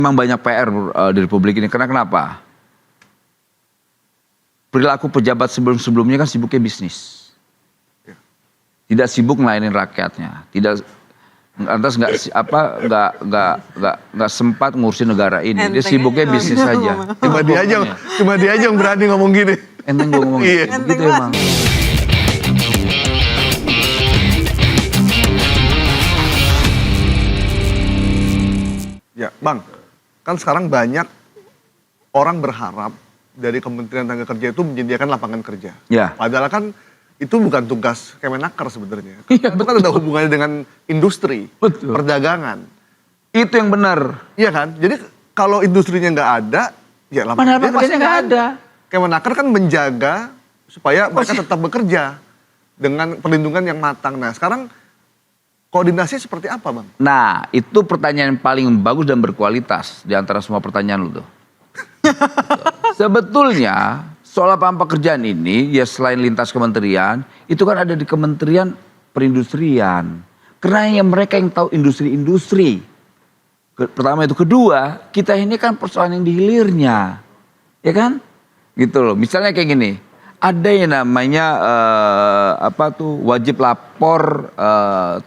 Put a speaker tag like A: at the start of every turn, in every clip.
A: Memang banyak PR di Republik ini. Karena kenapa? Perilaku pejabat sebelum-sebelumnya kan sibuknya bisnis. Tidak sibuk ngelainin rakyatnya. Tidak lantas nggak sempat ngurusin negara ini. Dia sibuknya bisnis saja.
B: Cuma dia aja yang berani ngomong gini.
A: Enteng gue ngomong gitu emang.
B: Ya, Bang, kan sekarang banyak orang berharap dari Kementerian Tenaga Kerja itu menyediakan lapangan kerja.
A: Ya.
B: Padahal kan itu bukan tugas Kemenaker sebenarnya. Itu kan ada hubungannya dengan industri,
A: Betul.
B: perdagangan.
A: Itu yang benar.
B: Iya kan? Jadi kalau industrinya nggak ada, ya lapangan kerja pasti nggak ada. Kemenaker kan menjaga supaya mereka tetap bekerja dengan perlindungan yang matang. Nah, sekarang koordinasi seperti apa, Bang?
A: Nah, itu pertanyaan yang paling bagus dan berkualitas di antara semua pertanyaan lu tuh. Sebetulnya soal lapangan pekerjaan ini ya selain lintas kementerian, itu kan ada di Kementerian Perindustrian. Karena yang mereka yang tahu industri-industri. Pertama itu, kedua, kita ini kan persoalan yang di hilirnya. Ya kan? Gitu loh. Misalnya kayak gini, ada yang namanya wajib lapor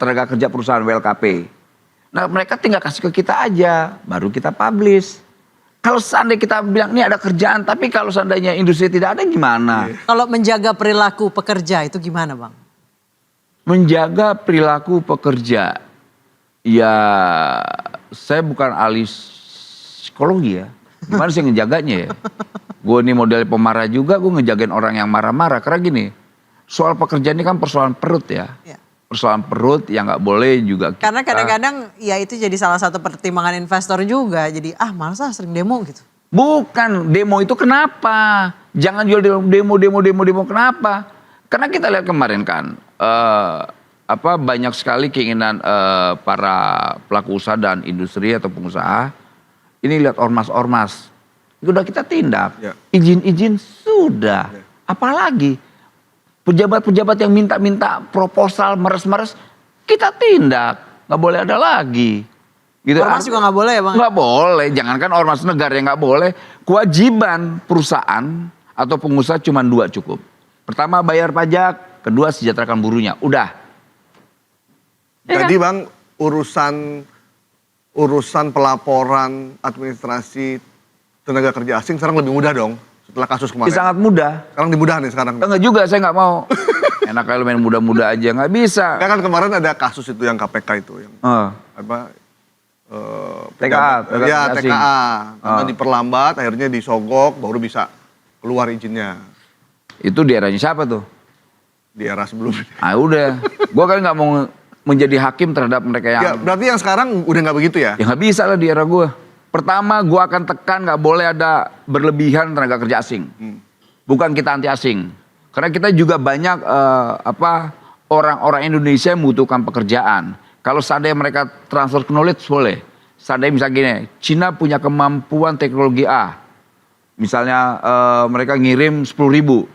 A: tenaga kerja perusahaan WLKP. Nah, mereka tinggal kasih ke kita aja, baru kita publish. Kalau seandainya kita bilang ini ada kerjaan, tapi kalau seandainya industri tidak ada gimana?
C: Kalau menjaga perilaku pekerja itu gimana, Bang?
A: Menjaga perilaku pekerja, ya saya bukan ahli psikologi ya. Gimana sih ngejaganya ya? Gue ini model pemarah juga, gue ngejagain orang yang marah-marah. Karena gini, soal pekerjaan ini kan persoalan perut ya. Persoalan perut yang nggak boleh juga kita.
C: Karena kadang-kadang ya itu jadi salah satu pertimbangan investor juga. Jadi malas sering demo gitu.
A: Bukan, demo itu kenapa? Jangan jual demo kenapa? Karena kita lihat kemarin kan, banyak sekali keinginan para pelaku usaha dan industri atau pengusaha. Ini lihat ormas-ormas, itu udah kita tindak. Izin-izin sudah, apalagi pejabat-pejabat yang minta-minta proposal meres-meres, kita tindak, nggak boleh ada lagi. Gitu.
C: Ormas juga nggak boleh ya, Bang?
A: Nggak boleh, jangankan ormas negara yang nggak boleh. Kewajiban perusahaan atau pengusaha cuma dua cukup. Pertama bayar pajak, kedua sejahterakan buruhnya. Udah. Ya
B: Jadi
A: kan?
B: Bang, urusan pelaporan administrasi tenaga kerja asing sekarang lebih mudah dong setelah kasus kemarin.
A: Sangat mudah.
B: Sekarang dimudah nih sekarang.
A: Enggak juga, saya nggak mau. Enak kalau main muda-muda aja, nggak bisa.
B: Kan kemarin ada kasus itu yang KPK itu yang
A: TKA.
B: TKA. Karena diperlambat, akhirnya disogok, baru bisa keluar izinnya.
A: Itu di eranya siapa tuh?
B: Di era sebelumnya.
A: Ah udah, gua kan nggak mau menjadi hakim terhadap mereka yang.
B: Ya berarti yang sekarang udah nggak begitu ya?
A: Ya nggak bisa lah di era gua. Pertama, gua akan tekan nggak boleh ada berlebihan tenaga kerja asing. Bukan kita anti asing, karena kita juga banyak orang-orang Indonesia yang membutuhkan pekerjaan. Kalau seandainya mereka transfer knowledge boleh. Seandainya misalnya gini, Cina punya kemampuan teknologi A, misalnya mereka ngirim 10.000,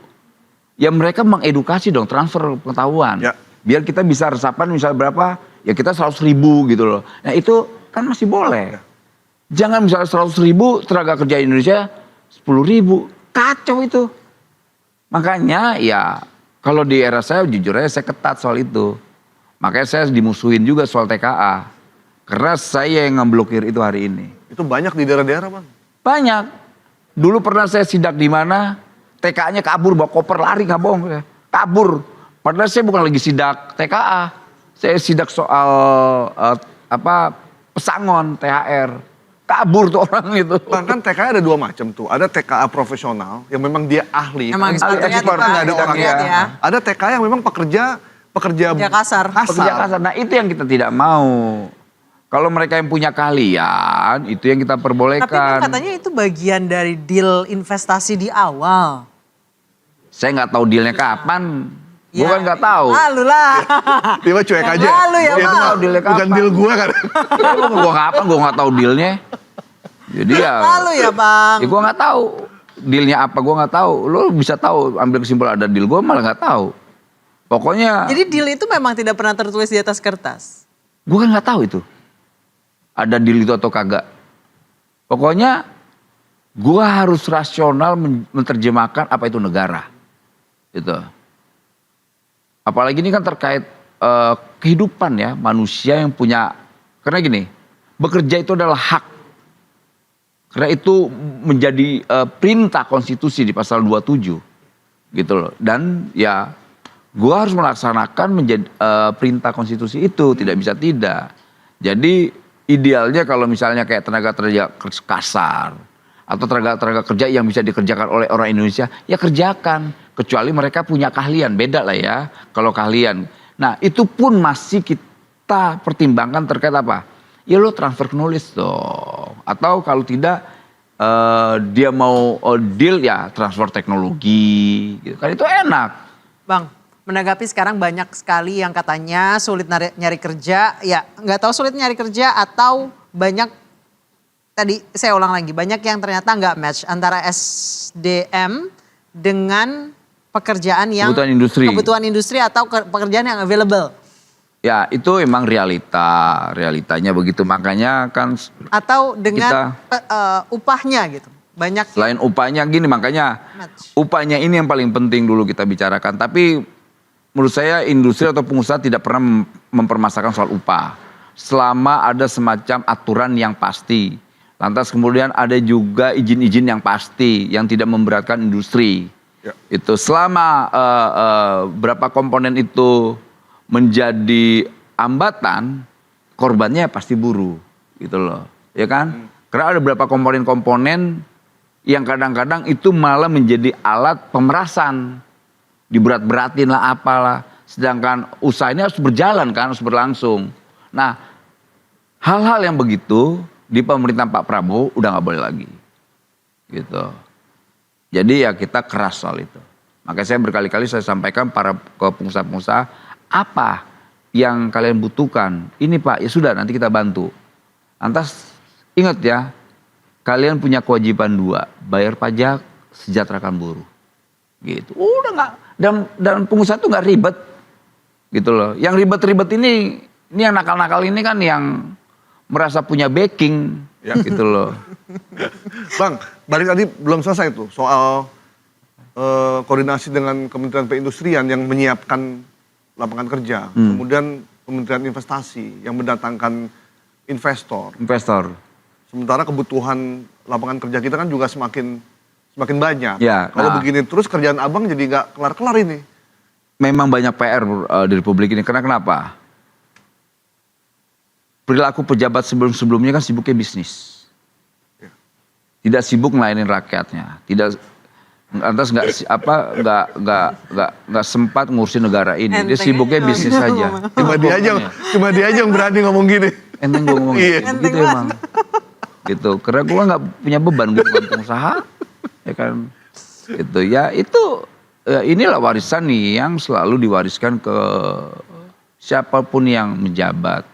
A: ya mereka mengedukasi dong, transfer pengetahuan. Ya. Biar kita bisa resapan misalnya berapa, ya kita 100.000 gitu loh. Nah itu kan masih boleh. Ya. Jangan misalnya 100.000 tenaga kerja Indonesia 10.000, kacau itu. Makanya ya kalau di era saya jujur aja saya ketat soal itu. Makanya saya dimusuhin juga soal TKA. Karena saya yang ngeblokir itu hari ini.
B: Itu banyak di daerah-daerah, Bang?
A: Banyak. Dulu pernah saya sidak di mana, TKA-nya kabur bawa koper lari, nggak bohong. Kabur. Padahal saya bukan lagi sidak TKA. Saya sidak soal pesangon THR. Kabur tuh orang itu.
B: Bahkan TKA ada dua macam tuh. Ada TKA profesional yang memang dia ahli.
C: Emang
B: expert, nggak ada orang ya. Ada TKA yang memang pekerja
C: kasar.
A: Pekerja kasar. Nah itu yang kita tidak mau. Kalau mereka yang punya keahlian, itu yang kita perbolehkan.
C: Tapi katanya itu bagian dari deal investasi di awal.
A: Saya nggak tahu dealnya kapan. Gue kan nggak tahu.
C: Lalu lah.
B: Tiba cuek aja.
C: Lalu ya, Bang.
B: Bukan deal gue kan.
A: Gue kapan, gue nggak tahu dealnya. Jadi ya.
C: Lalu ya, Bang.
A: Ya gue nggak tahu dealnya apa, gue nggak tahu. Lo bisa tahu ambil kesimpulan ada deal, gue malah nggak tahu. Pokoknya.
C: Jadi deal itu memang tidak pernah tertulis di atas kertas.
A: Gue kan nggak tahu itu. Ada deal itu atau kagak. Pokoknya gua harus rasional menerjemahkan apa itu negara. Gitu. Apalagi ini kan terkait kehidupan ya manusia yang punya, karena gini, bekerja itu adalah hak. Karena itu menjadi perintah konstitusi di pasal 27 gitu loh. Dan ya gua harus melaksanakan menjadi perintah konstitusi itu, tidak bisa tidak. Jadi idealnya kalau misalnya kayak tenaga kerja kasar atau tenaga kerja yang bisa dikerjakan oleh orang Indonesia, ya kerjakan. Kecuali mereka punya keahlian, beda lah ya kalau keahlian. Nah itu pun masih kita pertimbangkan terkait apa? Ya lo transfer knowledge dong. Atau kalau tidak dia mau deal ya transfer teknologi. Gitu. Kan itu enak.
C: Bang, menanggapi sekarang banyak sekali yang katanya sulit nyari kerja. Ya nggak tahu sulit nyari kerja atau banyak, tadi saya ulang lagi, banyak yang ternyata nggak match antara SDM dengan pekerjaan yang kebutuhan industri atau pekerjaan yang available.
A: Ya itu emang realitanya begitu, makanya kan.
C: Atau dengan upahnya gitu, banyak.
A: Selain upahnya gini, makanya upahnya ini yang paling penting dulu kita bicarakan. Tapi menurut saya industri atau pengusaha tidak pernah mempermasalahkan soal upah. Selama ada semacam aturan yang pasti. Lantas kemudian ada juga izin-izin yang pasti, yang tidak memberatkan industri. Ya. Itu selama berapa komponen itu menjadi hambatan, korbannya pasti buruh, gitu loh, ya kan? Karena ada beberapa komponen-komponen yang kadang-kadang itu malah menjadi alat pemerasan, diberat-beratin lah apalah, sedangkan usaha ini harus berjalan kan, harus berlangsung. Nah, hal-hal yang begitu di pemerintahan Pak Prabowo udah nggak boleh lagi, gitu. Jadi ya kita keras soal itu. Makanya saya berkali-kali saya sampaikan ke pengusaha-pengusaha, apa yang kalian butuhkan? Ini Pak, ya sudah nanti kita bantu. Lantas ingat ya, kalian punya kewajiban 2, bayar pajak, sejahterakan buruh. Gitu. Udah nggak, dan pengusaha tuh nggak ribet, gitu loh. Yang ribet-ribet ini yang nakal-nakal ini kan yang merasa punya backing, ya gitu loh.
B: Bang, balik tadi belum selesai tuh soal koordinasi dengan Kementerian Perindustrian yang menyiapkan lapangan kerja, kemudian Kementerian Investasi yang mendatangkan investor. Sementara kebutuhan lapangan kerja kita kan juga semakin banyak.
A: Ya,
B: kalau begini terus kerjaan abang jadi nggak kelar-kelar ini.
A: Memang banyak PR di Republik ini. Karena kenapa? Perilaku pejabat sebelum-sebelumnya kan sibuknya bisnis. Ya. Tidak sibuk melayani rakyatnya. Lantas nggak sempat ngurusin negara ini. Dia sibuknya bisnis saja.
B: Cuma dia aja yang berani ngomong gini.
A: Enteng gue ngomong gitu emang. Gitu. Karena gue nggak punya beban, gue bukan pengusaha, ya kan. Gitu ya itu inilah warisan nih yang selalu diwariskan ke siapapun yang menjabat.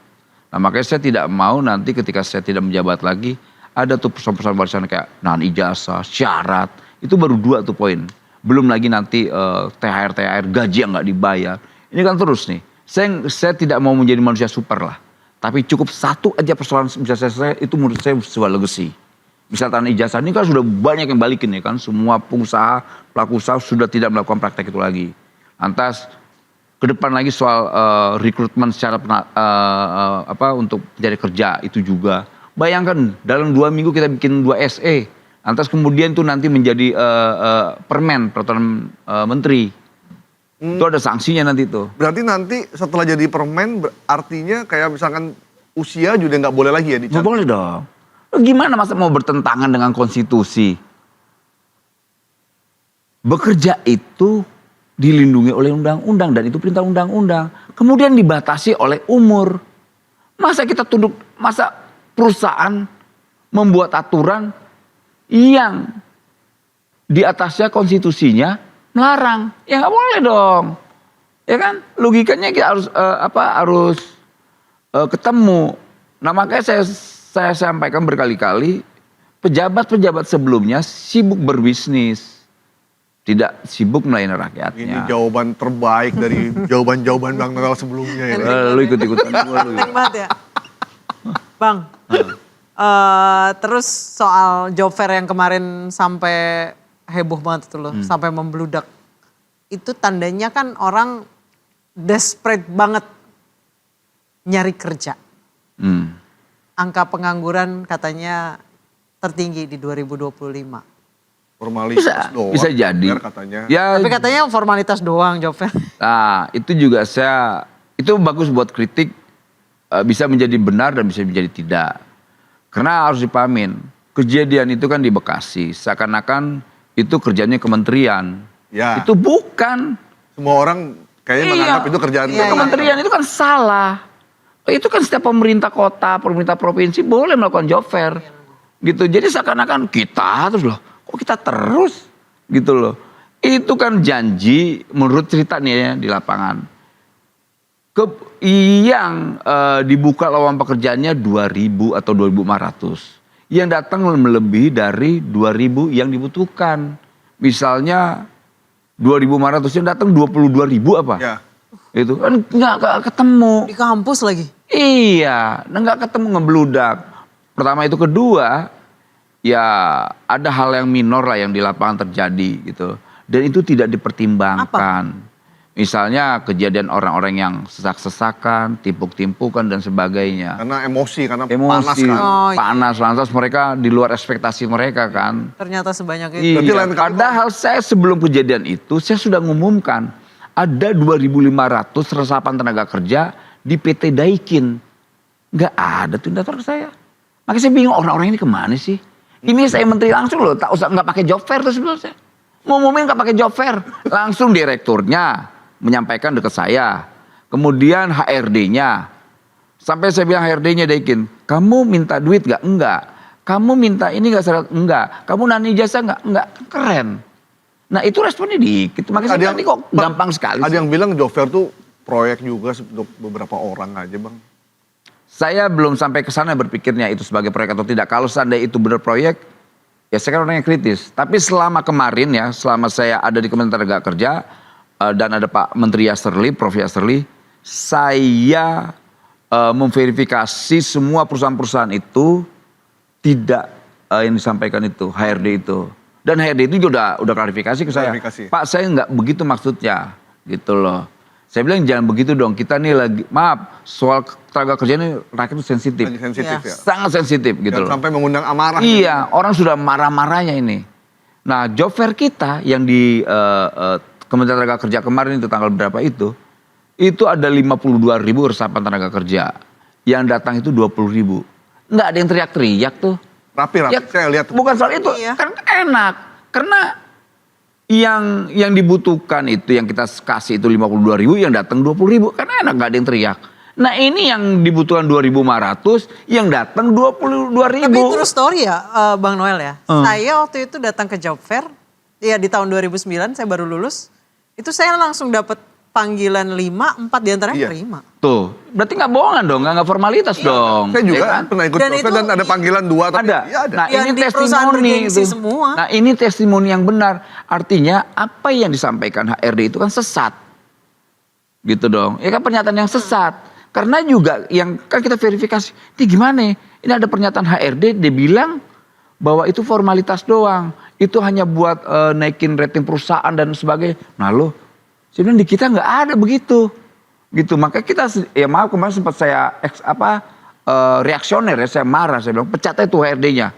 A: Nah makanya saya tidak mau nanti ketika saya tidak menjabat lagi ada tuh persoalan warisan kayak nahan ijazah, syarat. Itu baru 2 tuh poin. Belum lagi nanti THR gaji yang nggak dibayar. Ini kan terus nih. Saya tidak mau menjadi manusia super lah. Tapi cukup 1 aja persoalan bisa selesai, itu menurut saya sebuah legacy. Misal tanah ijazah ini kan sudah banyak yang balikin ya kan. Semua pengusaha, pelaku usaha sudah tidak melakukan praktek itu lagi. Lantas ke depan lagi soal rekrutmen secara untuk mencari kerja itu juga. Bayangkan dalam 2 minggu kita bikin 2 SE. Lantas kemudian itu nanti menjadi peraturan menteri. Itu ada sanksinya nanti tuh.
B: Berarti nanti setelah jadi permen artinya kayak misalkan usia juga nggak boleh lagi ya dicari?
A: Nggak boleh dong. Gimana masa mau bertentangan dengan konstitusi? Bekerja itu dilindungi oleh undang-undang dan itu perintah undang-undang. Kemudian dibatasi oleh umur. Masa kita masa perusahaan membuat aturan yang di atasnya konstitusinya melarang, ya nggak boleh dong, ya kan? Logikanya kita harus ketemu. Nah makanya saya sampaikan berkali-kali, pejabat-pejabat sebelumnya sibuk berbisnis, tidak sibuk melayani rakyatnya.
B: Ini jawaban terbaik dari jawaban-jawaban Bang Noel sebelumnya ya.
A: Lu ikut-ikutan gue lu.
C: Penting banget ya, Bang. Terus soal job fair yang kemarin sampai heboh banget itu loh, sampai membludak. Itu tandanya kan orang desperate banget nyari kerja. Angka pengangguran katanya tertinggi di 2025.
B: Formalitas doang.
A: Bisa jadi.
B: Katanya.
A: Ya,
C: Tapi katanya formalitas doang job fair.
A: nah itu juga itu bagus buat kritik, bisa menjadi benar dan bisa menjadi tidak. Karena harus dipahamin, kejadian itu kan di Bekasi, seakan-akan itu kerjanya kementerian.
B: Ya.
A: Itu bukan.
B: Semua orang kayaknya menganggap itu kerjaan
A: Kementerian itu kan salah. Itu kan setiap pemerintah kota, pemerintah provinsi boleh melakukan job fair. Gitu. Jadi seakan-akan kita terus loh, kok kita terus gitu loh. Itu kan janji menurut cerita nih ya di lapangan. Yang dibuka lowongan pekerjaannya 2.000 atau 2.500. Yang datang melebihi dari 2.000 yang dibutuhkan. Misalnya 2.500 yang datang 22.000 apa?
B: Ya.
A: Itu kan nggak ketemu.
C: Di kampus lagi.
A: Iya, nggak ketemu, ngebludak. Pertama itu, kedua ya ada hal yang minor lah yang di lapangan terjadi gitu. Dan itu tidak dipertimbangkan. Misalnya kejadian orang-orang yang sesak-sesakan, timpuk-timpukan dan sebagainya.
B: Karena emosi, karena panas
A: Emosi,
B: kan.
A: panas, lantas mereka di luar ekspektasi mereka kan.
C: Ternyata sebanyak itu.
B: Berarti
A: Iya,
B: lain kali
A: padahal saya sebelum kejadian itu saya sudah ngumumkan ada 2.500 resapan tenaga kerja di PT Daikin. Nggak ada tuh daftar ke saya. Makanya saya bingung orang-orang ini kemana sih? Ini saya menteri langsung loh, tak usah nggak pakai job fair tuh sebenarnya. Ngumumin nggak pakai job fair, langsung direkturnya menyampaikan dekat saya. Kemudian HRD-nya, sampai saya bilang HRD-nya Daikin, kamu minta duit nggak? Enggak. Kamu minta ini nggak syarat? Enggak. Kamu nani jasa nggak? Enggak. Keren. Nah itu responnya dikit. Makanya saya bilang, ini kok gampang sekali
B: Ada
A: sih.
B: yang bilang job fair tuh proyek juga untuk beberapa orang aja bang.
A: Saya belum sampai ke sana berpikirnya itu sebagai proyek atau tidak. Kalau seandainya itu benar proyek, ya saya kan orang yang kritis. Tapi selama kemarin ya, selama saya ada di Kementerian Tenaga Kerja dan ada Pak Menteri Yaserli, Prof Yaserli, saya memverifikasi semua perusahaan-perusahaan itu tidak yang disampaikan itu, HRD itu. Dan HRD itu juga udah klarifikasi ke saya.
B: Klarifikasi.
A: Pak, saya nggak begitu maksudnya, gitu loh. Saya bilang jangan begitu dong, kita nih lagi, maaf, soal tenaga kerja ini rakyat itu sensitif.
B: Lagi sensitif ya.
A: Sangat sensitif gitu
B: Jangan
A: loh.
B: sampai mengundang amarah.
A: Iya, orang sudah marah-marahnya ini. Nah, job fair kita yang di Kementerian Tenaga Kerja kemarin itu tanggal berapa itu ada 52.000 resapan tenaga kerja. Yang datang itu 20.000. Nggak ada yang teriak-teriak tuh.
B: Rapi,
A: Ya,
B: saya lihat.
A: bukan soal itu,
C: Iya.
A: kan enak. Karena yang dibutuhkan itu yang kita kasih itu 52.000, yang datang 20.000, kan enak, nggak ada yang teriak. Nah ini yang dibutuhkan 2.500, yang datang 22.000.
C: Tapi terus story ya Bang Noel ya. Saya waktu itu datang ke job fair, ya di tahun 2009 saya baru lulus. Itu saya langsung dapat panggilan 5, 4 diantaranya
B: Iya.
C: terima.
A: Tuh, berarti nggak bohongan dong, nggak formalitas dong.
B: Saya juga
A: ya kan?
B: pernah ikut
C: Dan
B: job fair
C: itu
B: dan ada panggilan 2. Tapi
A: Ada.
B: Iya ada.
A: Nah
C: Yang
A: ini
C: di perusahaan
A: testimoni
C: bergengsi
A: itu.
C: semua.
A: Nah ini testimoni yang benar. Artinya apa yang disampaikan HRD itu kan sesat. Gitu dong. Ya kan pernyataan yang sesat. Karena juga yang kan kita verifikasi. Ini gimana? Ini ada pernyataan HRD, dia bilang bahwa itu formalitas doang. Itu hanya buat naikin rating perusahaan dan sebagainya. Nah loh, sebenarnya di kita nggak ada begitu. Gitu, maka kita, ya maaf kemarin sempat saya reaksioner ya, saya marah, saya bilang pecat aja tuh HRD-nya.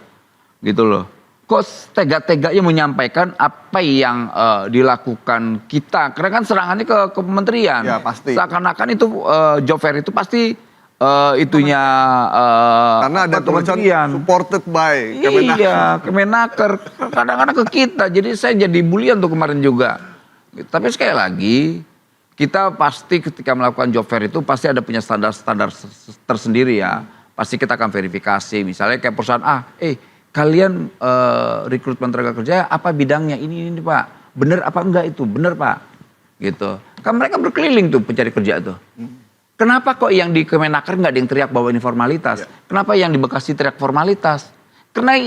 A: Gitu loh. Kok tega-teganya menyampaikan apa yang dilakukan kita. Karena kan serangannya ke kementerian.
B: Ya, pasti.
A: Seakan-akan itu job fair itu pasti itunya
B: Karena ada tulisan
A: kementerian.
B: supported by Kemenaker.
A: Iya, Kemenaker. Kadang-kadang ke kita. Jadi saya jadi bulian tuh kemarin juga. Tapi sekali lagi, kita pasti ketika melakukan job fair itu pasti ada punya standar-standar tersendiri ya. Pasti kita akan verifikasi. Misalnya kayak perusahaan kalian rekrutmen tenaga kerja apa bidangnya ini Pak. Bener apa enggak itu? Bener Pak. Gitu. Kan mereka berkeliling tuh pencari kerja tuh. Kenapa kok yang di Kemenaker nggak ada yang teriak bahwa ini formalitas? Kenapa yang di Bekasi teriak formalitas? Karena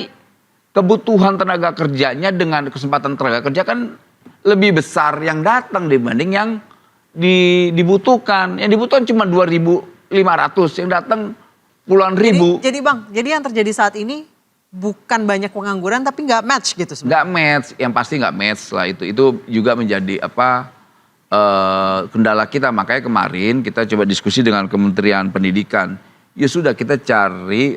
A: kebutuhan tenaga kerjanya dengan kesempatan tenaga kerja kan lebih besar yang datang dibanding yang dibutuhkan. Yang dibutuhkan cuma 2.500, yang datang puluhan ribu.
C: Jadi Bang, jadi yang terjadi saat ini bukan banyak pengangguran tapi nggak match gitu sebenarnya.
A: Nggak match, yang pasti nggak match lah itu. Itu juga menjadi kendala kita. Makanya kemarin kita coba diskusi dengan Kementerian Pendidikan. Ya sudah kita cari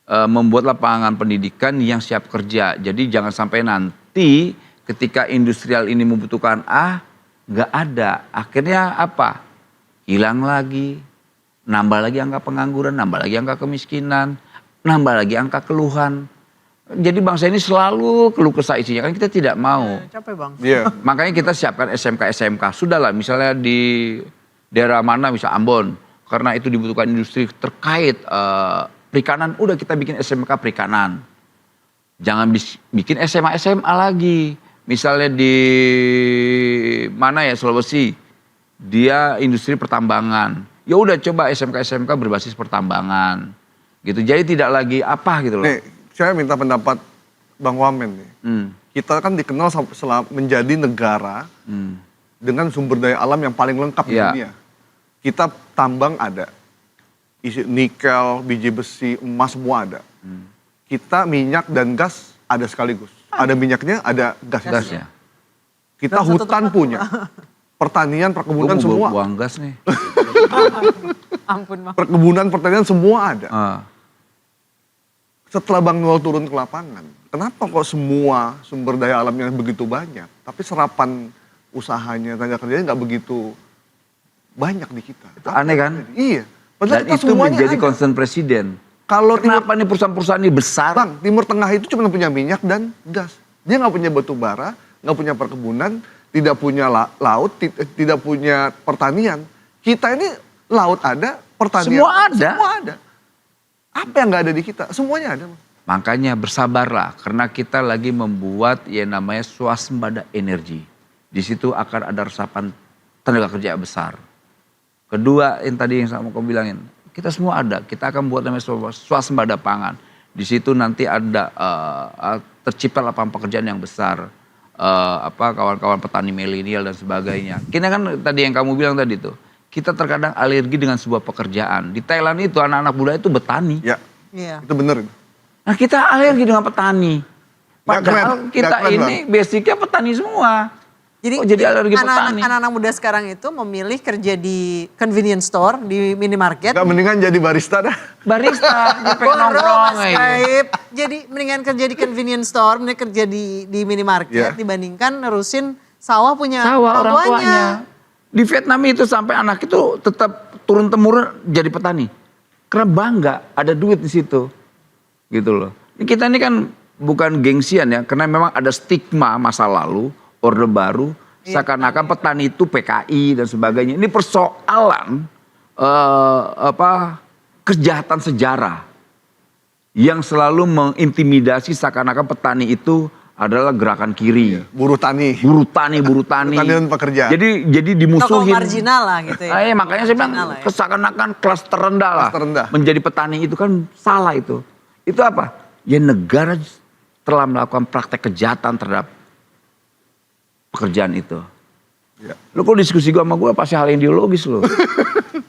A: membuat lapangan pendidikan yang siap kerja. Jadi jangan sampai nanti ketika industrial ini membutuhkan nggak ada. Akhirnya apa? Hilang lagi, nambah lagi angka pengangguran, nambah lagi angka kemiskinan, nambah lagi angka keluhan. Jadi bangsa ini selalu keluh kesah isinya, kan kita tidak mau.
C: Capek Bang.
B: Iya.
A: Makanya kita siapkan SMK. Sudahlah misalnya di daerah mana, misal Ambon, karena itu dibutuhkan industri terkait perikanan, udah kita bikin SMK perikanan. Jangan bikin SMA lagi. Misalnya di mana ya, Sulawesi, dia industri pertambangan. Ya udah coba SMK berbasis pertambangan. Gitu. Jadi tidak lagi gitu loh.
B: Nih, saya minta pendapat Bang Wamen nih. Kita kan dikenal menjadi negara dengan sumber daya alam yang paling lengkap di dunia. Kita tambang ada, isi nikel, biji besi, emas semua ada. Kita minyak dan gas ada sekaligus. Ada minyaknya, ada gasnya. Kita
C: Dalam satu
B: hutan
C: tempat
B: punya, pertanian, perkebunan semua.
A: Buang gas nih.
C: Ampun Bang.
B: Perkebunan, pertanian semua ada.
A: Ah.
B: Setelah Bang Noel turun ke lapangan, kenapa kok semua sumber daya alamnya begitu banyak, tapi serapan usahanya, tenaga kerjanya nggak begitu banyak di kita?
A: Itu aneh kan?
B: Iya. Padahal
A: Dan
B: kita
A: itu
B: semuanya
A: menjadi
B: ada.
A: concern presiden.
B: Kalau
A: Kenapa nih perusahaan-perusahaan ini besar?
B: Bang, Timur Tengah itu cuma punya minyak dan gas. Dia nggak punya batu bara, nggak punya perkebunan, tidak punya laut, tidak punya pertanian. Kita ini laut ada, pertanian
A: Semua ada.
B: Semua ada. Apa yang nggak ada di kita? Semuanya ada. Bang.
A: Makanya bersabarlah, karena kita lagi membuat yang namanya swasembada energi. Di situ akan ada resapan tenaga kerja besar. Kedua, yang tadi yang sama kau bilangin, kita semua ada. Kita akan buat namanya swasembada pangan. Di situ nanti ada tercipta lapangan pekerjaan yang besar. Kawan-kawan petani milenial dan sebagainya. Kita kan tadi yang kamu bilang tadi tuh, kita terkadang alergi dengan sebuah pekerjaan. Di Thailand itu anak-anak muda itu betani.
B: Ya,
C: Iya.
B: itu benar.
A: Nah kita alergi dengan petani.
B: Nggak
A: Padahal
B: keren,
A: kita
B: nggak keren,
A: ini basicnya petani semua. Kok jadi alergi petani?
C: anak-anak muda sekarang itu memilih kerja di convenience store, di minimarket.
B: Nggak mendingan jadi barista dah.
A: Barista, dia pengen
C: Boro,
A: nongkrong
C: Mas
A: aja.
C: Taib. Jadi mendingan kerja di convenience store, mendingan kerja di minimarket
B: Iya.
C: dibandingkan nerusin sawah punya
A: Sawah orang tuanya. Di Vietnam itu sampai anak itu tetap turun-temurun jadi petani. Karena bangga ada duit di situ. Gitu loh. Kita ini kan bukan gengsian ya, karena memang ada stigma masa lalu, Orde Baru, seakan-akan petani itu PKI dan sebagainya. Ini persoalan kejahatan sejarah yang selalu mengintimidasi seakan-akan petani itu adalah gerakan kiri.
B: Buruh tani.
A: Buruh tani.
B: Buruh tani dan pekerja.
A: Jadi
C: Tokoh
A: dimusuhin.
C: marginal lah gitu ya.
A: Makanya saya bilang
C: Marginal lah ya.
A: seakan-akan kelas terendah lah.
B: Kelas terendah.
A: Menjadi petani itu kan salah itu. Itu apa? Ya negara telah melakukan praktek kejahatan terhadap pekerjaan itu.
B: Ya.
A: Lo kok diskusi gue sama gue pasti hal yang ideologis lo.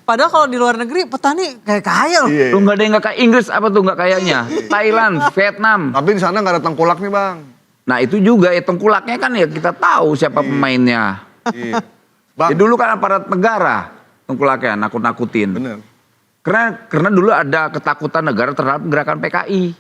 C: Padahal kalau di luar negeri petani kayak kaya loh.
B: Iya.
A: Lo gak ada yang gak kayak Inggris apa tuh gak kayaknya. Thailand, Vietnam.
B: Tapi di sana nggak ada tengkolak nih Bang.
A: Nah itu juga ya tengkulaknya kan ya kita tahu siapa pemainnya.
B: Iya.
A: Ya
B: Bang,
A: dulu kan aparat negara tengkulaknya nakut-nakutin.
B: bener.
A: Karena dulu ada ketakutan negara terhadap gerakan PKI.